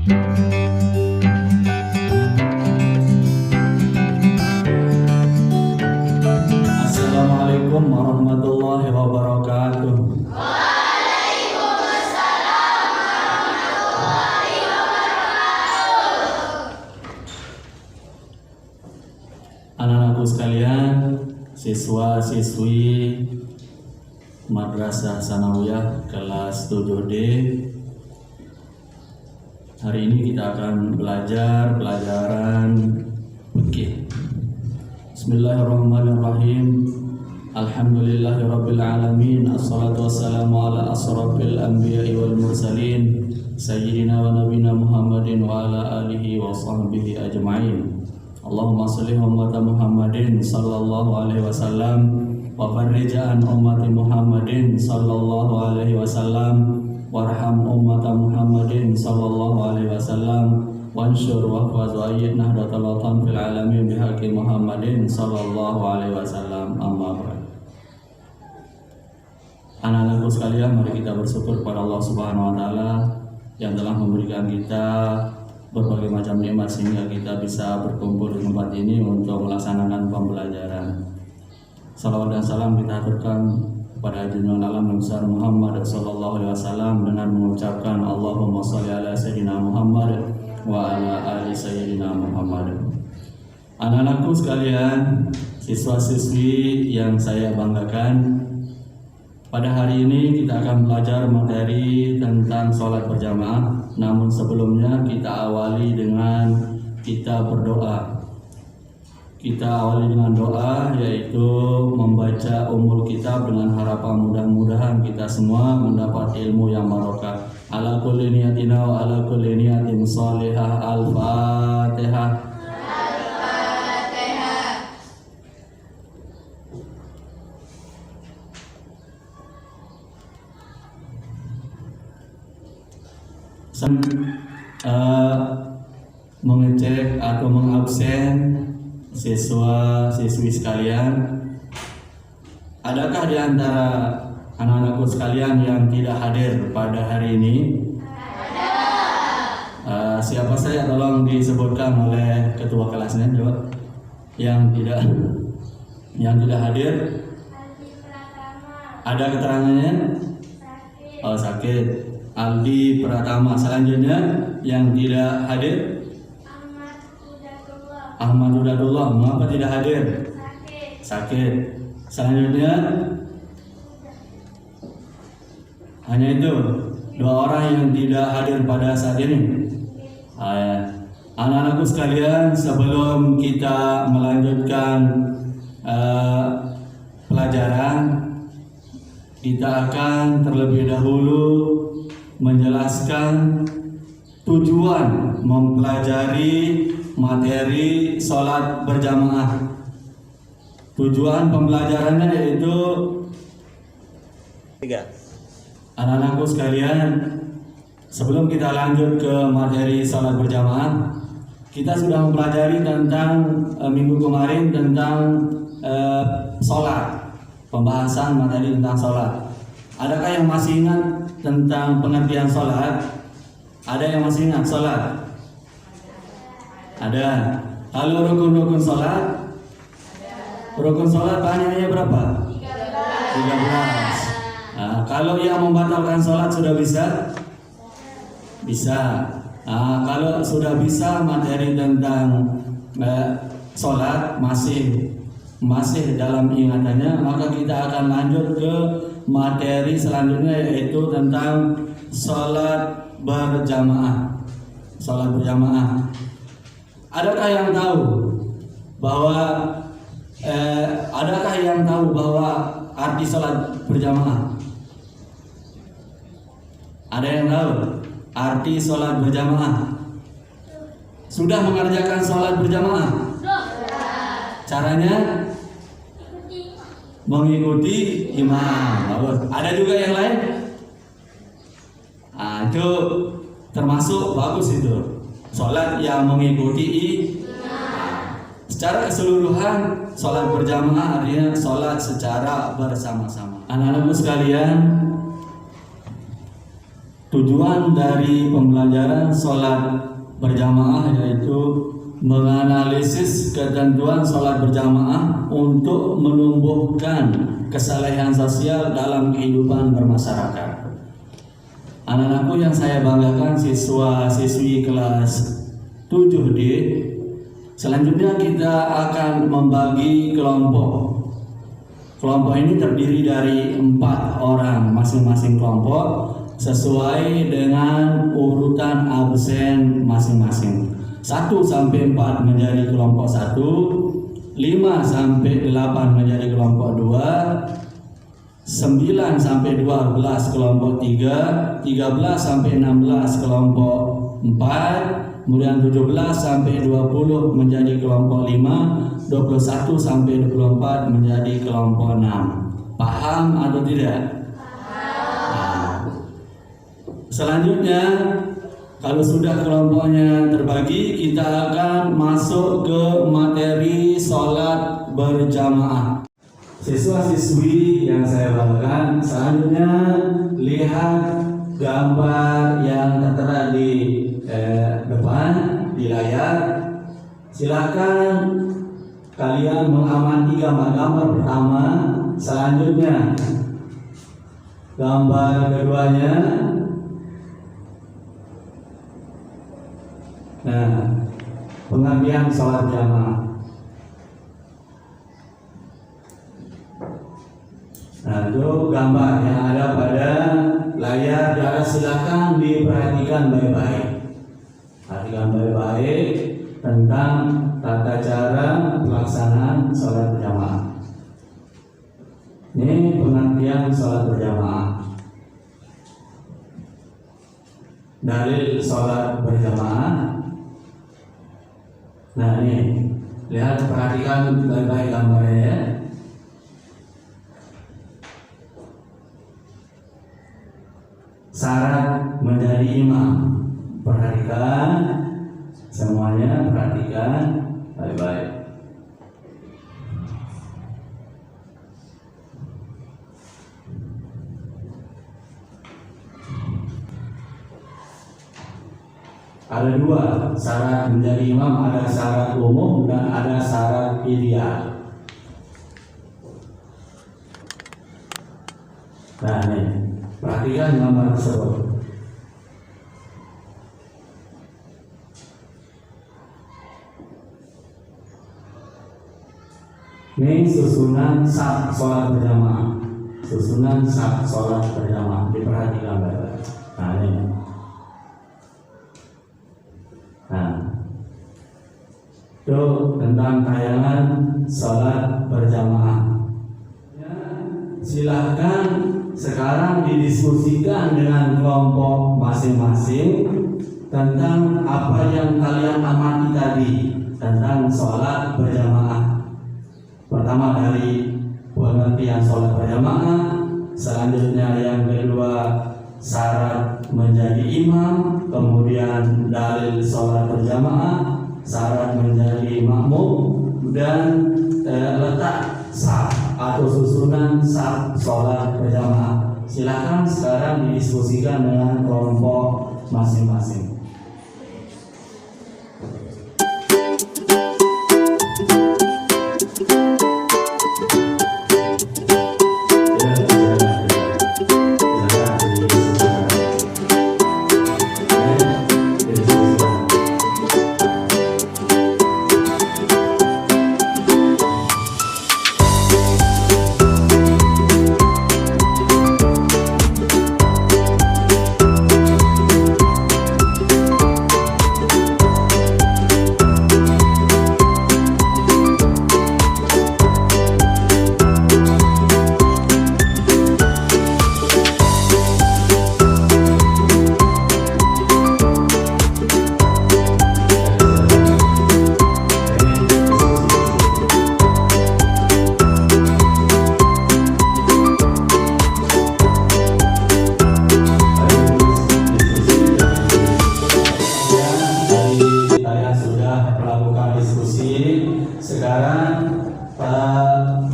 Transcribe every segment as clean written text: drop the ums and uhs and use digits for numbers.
Assalamualaikum warahmatullahi wabarakatuh. Anak-anakku sekalian, siswa-siswi Madrasah Sanawiyah kelas 7D. Hari ini kita akan belajar pelajaran fikih. Bismillahirrahmanirrahim. Alhamdulillahirabbil alamin. Assalatu wassalamu ala asrafil anbiya'i wal mursalin sayyidina wa nabiyina Muhammadin wa ala alihi wa sahbihi ajma'in. Allahumma shalli ummata Muhammadin sallallahu alaihi wasallam wa farrij an ummati Muhammadin sallallahu alaihi wasallam warham ummata Muhammadin sallallahu alaihi wasallam wansyur wahfaz wa ayyid nahdatal watan fil alamin bihaqi Muhammadin sallallahu alaihi wasallam. Amma ba'd. Anak-anakku sekalian, mari kita bersyukur kepada Allah Subhanahu wa taala yang telah memberikan kita berbagai macam nikmat sehingga kita bisa berkumpul di tempat ini untuk melaksanakan pembelajaran. Salawat dan salam kita aturkan kepada junjungan alam besar Muhammad sallallahu alaihi wasallam dengan mengucapkan Allahumma shalli ala sayyidina Muhammad wa ala ali sayyidina Muhammad. Anak-anakku sekalian, siswa-siswi yang saya banggakan, pada hari ini kita akan belajar materi tentang sholat berjamaah. Namun sebelumnya kita awali dengan kita berdoa. Kita awali dengan doa, yaitu membaca Ummul Kitab dengan harapan mudah-mudahan kita semua mendapat ilmu yang barokah. Ala kulli niyatina wa ala kulli niyatin shalihah. Al-Fatihah. Mengecek atau mengabsen siswa-siswi sekalian. Adakah di antara anak-anakku sekalian yang tidak hadir pada hari ini? Ada. Siapa saja tolong disebutkan oleh ketua kelasnya, coba. Yang tidak hadir? Ada keterangannya? Sakit. Oh, sakit. Aldi Pratama. Selanjutnya yang tidak hadir? Ahmad Udadullah. Mengapa tidak hadir? Sakit. Selanjutnya hanya itu dua orang yang tidak hadir pada saat ini. Anak-anakku sekalian, sebelum kita melanjutkan pelajaran, kita akan terlebih dahulu menjelaskan tujuan mempelajari materi sholat berjamaah. Tujuan pembelajarannya yaitu 3. Anak-anakku sekalian, sebelum kita lanjut ke materi sholat berjamaah, kita sudah mempelajari tentang minggu kemarin tentang sholat, pembahasan materi tentang sholat. Adakah yang masih ingat tentang pengertian sholat? Ada yang masih ingat sholat? Ada. Kalau rukun-rukun sholat? Rukun sholat banyaknya berapa? 13. Nah, kalau yang membatalkan sholat sudah bisa? Bisa. Nah, kalau sudah bisa materi tentang sholat masih dalam ingatannya, maka kita akan lanjut ke materi selanjutnya, yaitu tentang sholat berjamaah. Sholat berjamaah. Adakah yang tahu bahwa arti sholat berjamaah? Ada yang tahu arti sholat berjamaah? Sudah mengerjakan sholat berjamaah? Caranya mengikuti imam. Ada juga yang lain? Nah, itu termasuk bagus itu. Sholat yang mengikuti imam. Secara keseluruhan, sholat berjamaah artinya sholat secara bersama-sama. Anak-anakku sekalian, Tujuan dari pembelajaran sholat berjamaah yaitu menganalisis ketentuan sholat berjamaah untuk menumbuhkan kesalehan sosial dalam kehidupan bermasyarakat. Anak-anakku yang saya banggakan, siswa-siswi kelas 7D, selanjutnya kita akan membagi kelompok. Kelompok ini terdiri dari 4 orang masing-masing kelompok sesuai dengan urutan absen masing-masing. 1 sampai 4 menjadi kelompok 1, 5 sampai 8 menjadi kelompok 2, 9 sampai 12 kelompok 3, 13 sampai 16 kelompok 4, kemudian 17 sampai 20 menjadi kelompok 5, 21 sampai 24 menjadi kelompok 6. Paham atau tidak? Selanjutnya, kalau sudah kelompoknya terbagi, kita akan masuk ke materi sholat berjamaah. Siswa-siswi yang saya banggakan, selanjutnya lihat gambar yang tertera di depan di layar. Silakan kalian mengamati gambar pertama, selanjutnya gambar keduanya. Nah, pengertian sholat jamaah. Nah, itu gambar yang ada pada layar di atas, silakan diperhatikan baik-baik. Perhatikan baik-baik tentang tata cara pelaksanaan sholat berjamaah. Ini pengertian sholat berjamaah. Dalil sholat berjamaah. Nah, ini lihat, perhatikan baik-baik gambarnya ya. Syarat menjadi imam, perhatikan semuanya, perhatikan baik-baik. Ada 2 syarat menjadi imam, ada syarat umum dan ada syarat ideal. Nah, ini perhatikan gambar tersebut. Ini susunan saf sholat berjamaah. Susunan saf sholat berjamaah, diperhatikan baik-baik. Nah, ini. Nah, itu tentang tayangan sholat berjamaah. Silahkan sekarang didiskusikan dengan kelompok masing-masing tentang apa yang kalian amati tadi tentang sholat berjamaah. Pertama dari pengertian sholat berjamaah, selanjutnya yang kedua syarat menjadi imam, kemudian dalil sholat berjamaah, syarat menjadi makmum, dan letak saf atau susunan saf sholat berjamaah. Silakan sekarang didiskusikan dengan kelompok masing-masing.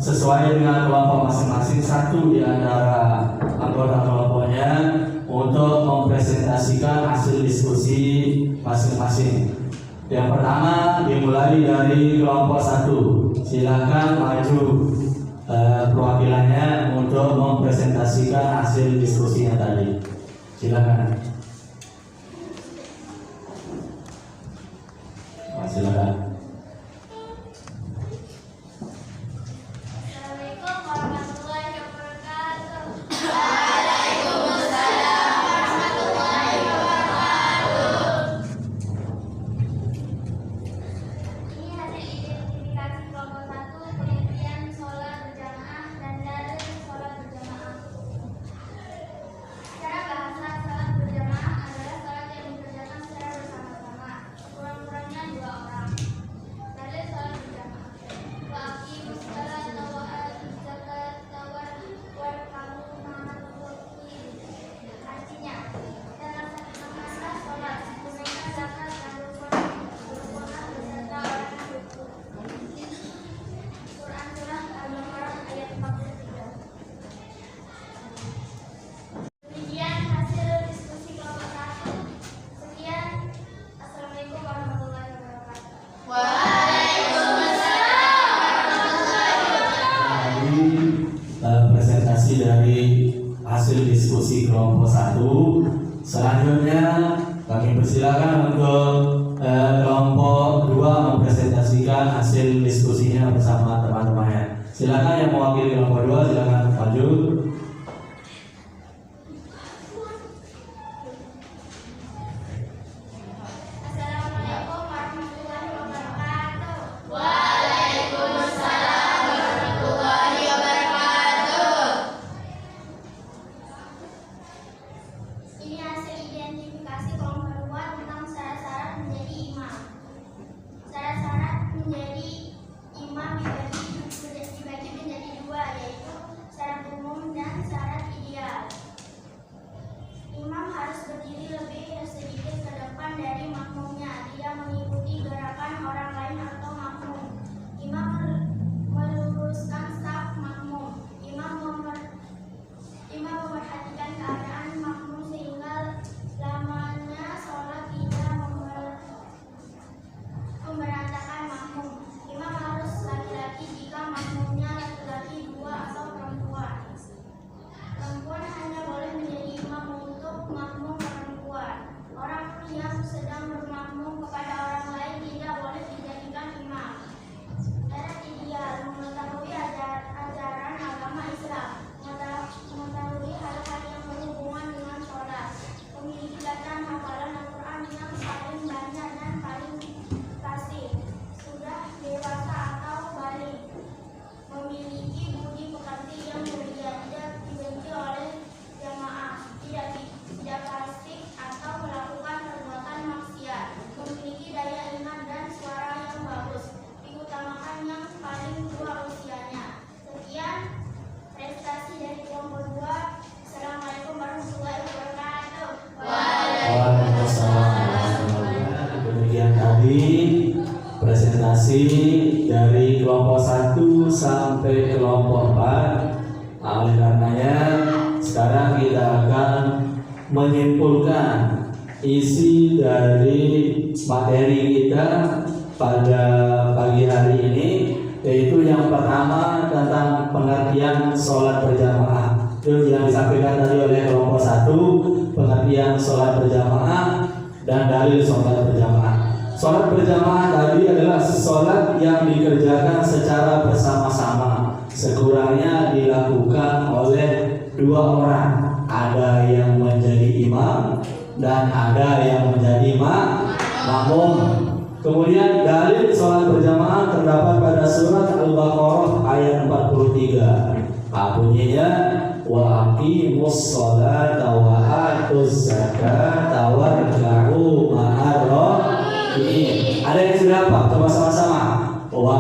Sesuai dengan kelompok masing-masing, satu di antara anggota kelompoknya untuk mempresentasikan masing-masing. Yang pertama dimulai dari kelompok 1. Silakan maju perwakilannya untuk mempresentasikan hasil diskusinya tadi. Silakan. Silakan. Assalamualaikum warahmatullahi wabarakatuh. Ini hasil identifikasi kelompok 1 pengertian sholat berjamaah dan dalil sholat berjamaah. Secara bahasa, sholat berjamaah adalah sholat yang dikerjakan secara bersama-sama, kurang-kurangnya 2 orang. Dalil sholat berjamaah. Wa aqimus sholata wa atuz zakata warkamu ma'al-muqim. Artinya, laksanakanlah sholat, tunaikan zakat dan berpuasa beserta orang yang bersyukur. Quran Surah Al-Baqarah ayat 43. Demikian hasil diskusi kelompok 1. Sekian. Assalamualaikum warahmatullahi wabarakatuh. Presentasi dari hasil diskusi kelompok 1. Selanjutnya kami persilakan untuk kelompok 2 mempresentasikan hasil diskusinya bersama teman-temannya. Silakan yang mewakili kelompok 2, silakan maju. Assalamualaikum warahmatullahi wabarakatuh. Ini hasil identifikasi kelompok 2 tentang syarat-syarat menjadi imam. Syarat-syarat menjadi imam dibagi menjadi 2, yaitu syarat umum dan syarat ideal. Imam harus berdiri lebih sedikit ke depan dari makmumnya, tidak mengikuti gerakan orang lain atau makmum. Imam meluruskan saf makmum. Imam memperhatikan keadaan makmum sehingga lamanya sholat tidak memberantakan makmum. Imam harus laki-laki jika makmumnya laki-laki 2 atau perempuan. Perempuan hanya boleh menjadi imam untuk makmum perempuan. Orang yang sedang bermakmum kepada orang lain tidak boleh dijadikan imam. Syarat ideal mengetahui ajaran agama Islam, mengetahui hal-hal yang berhubungan dengan sholat, memiliki bacaan hafalan Al-Quran yang paling banyak dan paling fasih, sudah dewasa atau balik, memiliki budi pekerti yang mulia, tidak dibenci oleh jamaah, tidak fasik atau melakukan perbuatan maksiat, memiliki daya ingat dan suara yang bagus, diutamakan yang paling tua usianya. Sekian prestasi dari kelompok 2. Assalamualaikum warahmatullahi wabarakatuh. Waalaikumsalam. Demikian tadi presentasi dari kelompok 1 sampai kelompok 4. Oleh karenanya sekarang kita akan menyimpulkan isi dari materi kita pada pagi hari ini, yaitu yang pertama tentang pengertian sholat berjamaah. Itu yang disampaikan tadi oleh kelompok 1, pengertian sholat berjamaah dan dalil sholat berjamaah. Sholat berjamaah tadi adalah sholat yang dikerjakan secara bersama-sama, sekurangnya dilakukan oleh 2 orang. Ada yang menjadi imam dan ada yang menjadi makmum. Kemudian dalil sholat berjamaah terdapat pada surat Al-Baqarah ayat 43. Bunyinya wa aqimus sholata wa atuz zakata warka'u ma'ar raki'in. Ada yang sudah apa? Coba sama-sama. Wa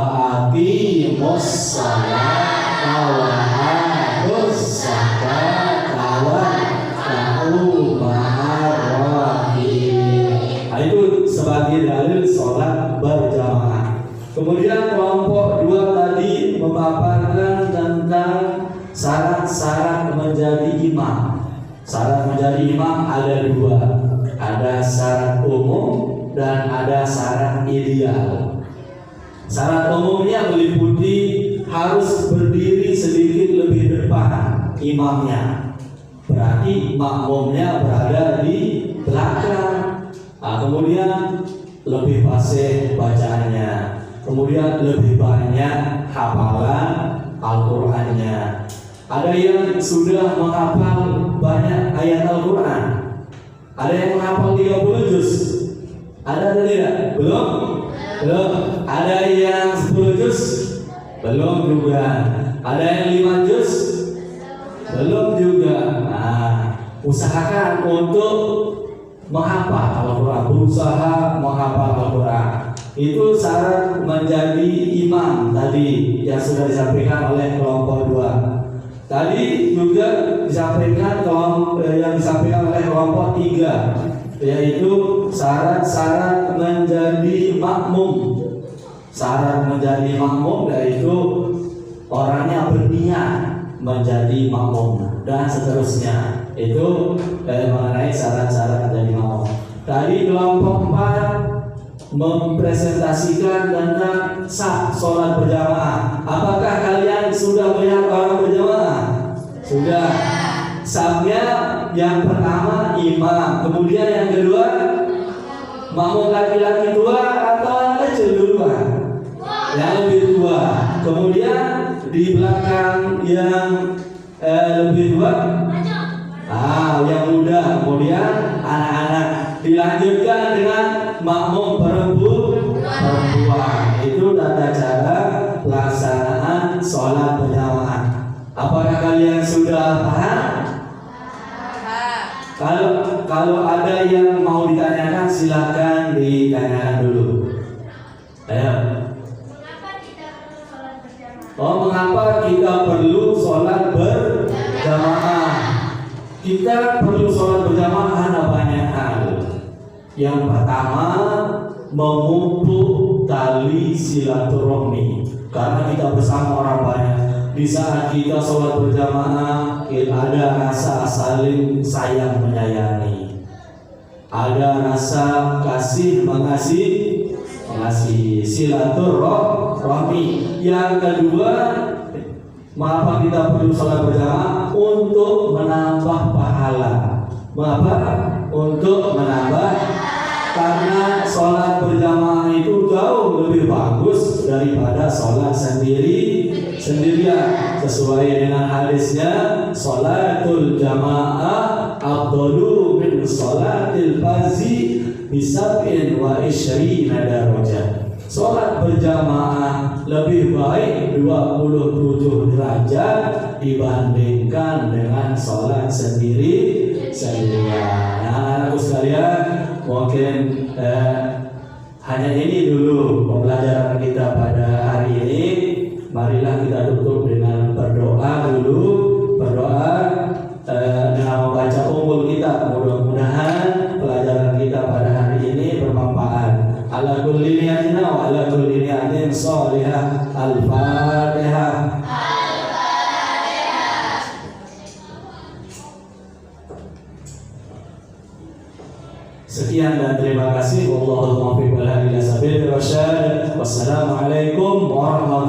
aqimus sholata wa atuz zakata warka'u ma'ar raki'in. Itu sebagai dalil sholat berjamaah. Kemudian kelompok 2 tadi memaparkan tentang syarat-syarat menjadi imam. Syarat menjadi imam ada 2. Ada syarat umum syarat ideal. Syarat umumnya meliputi harus berdiri sedikit lebih depan imamnya, berarti makmumnya berada di belakang. Kemudian lebih fasih bacaannya, kemudian lebih banyak hafalan Al-Qur'annya. Ada yang sudah menghafal banyak ayat Al-Quran, ada yang menghafal 30 juz, ada atau tidak? Belum? Ada yang 10 juz? Belum juga. Ada yang 5 juz? Belum juga. Usahakan untuk menghafal Al-Quran, berusaha menghafal Al-Quran. Itu syarat menjadi imam tadi yang sudah disampaikan oleh kelompok 2. Tadi juga disampaikan yang disampaikan oleh kelompok 3, yaitu syarat-syarat menjadi makmum. Syarat menjadi makmum yaitu orangnya berniat menjadi makmum dan seterusnya. Itu mengenai syarat-syarat menjadi makmum. Tadi kelompok 4 mempresentasikan tentang sah sholat berjamaah. Apakah kalian sudah melihat orang berjamaah? Sudah. Sahnya yang pertama imam, kemudian yang kedua makmum laki-laki tua atau anak kecil duluan? Yang lebih tua. Kemudian di belakang yang lebih tua, yang muda. Kemudian anak-anak. Dilanjutkan dengan makmum perempuan. Itu tata cara pelaksanaan sholat berjamaah. Apakah kalian sudah paham? Kalau ada yang mau ditanyakan, silakan ditanyakan dulu. Ayo. Mengapa kita perlu sholat berjamaah? Kita perlu sholat berjamaah karena banyak hal. Yang pertama, memupuk tali silaturahmi, karena kita bersama orang banyak. Di saat kita sholat berjamaah, ada rasa saling sayang menyayangi, ada rasa kasih mengasihi, silaturahmi. Yang kedua, mengapa kita perlu sholat berjamaah? Untuk menambah pahala. Mengapa? Untuk menambah, karena sholat berjamaah itu jauh lebih bagus daripada sholat sendirian. Sesuai dengan hadisnya, sholatul jamaah afdalu min sholatil fardhi bisab'in wa ishrina darajah. Sholat berjamaah lebih baik 27 derajat dibandingkan dengan sholat sendirian. Anak-anakku sekalian, mungkin hanya ini dulu pembelajaran kita pada hari ini. Marilah kita tutup dengan berdoa dulu. Berdoa dengan membaca ummul kitab. Mudah-mudahan pelajaran kita pada hari ini bermanfaat. Ala kulli niyatina wa ala kulli niyatin sholihah. Al-Fatihah. Sekian dan terima kasih. Wallahul muwaffiq ila sabilir rasyad. Wassalamualaikum warahmatullahi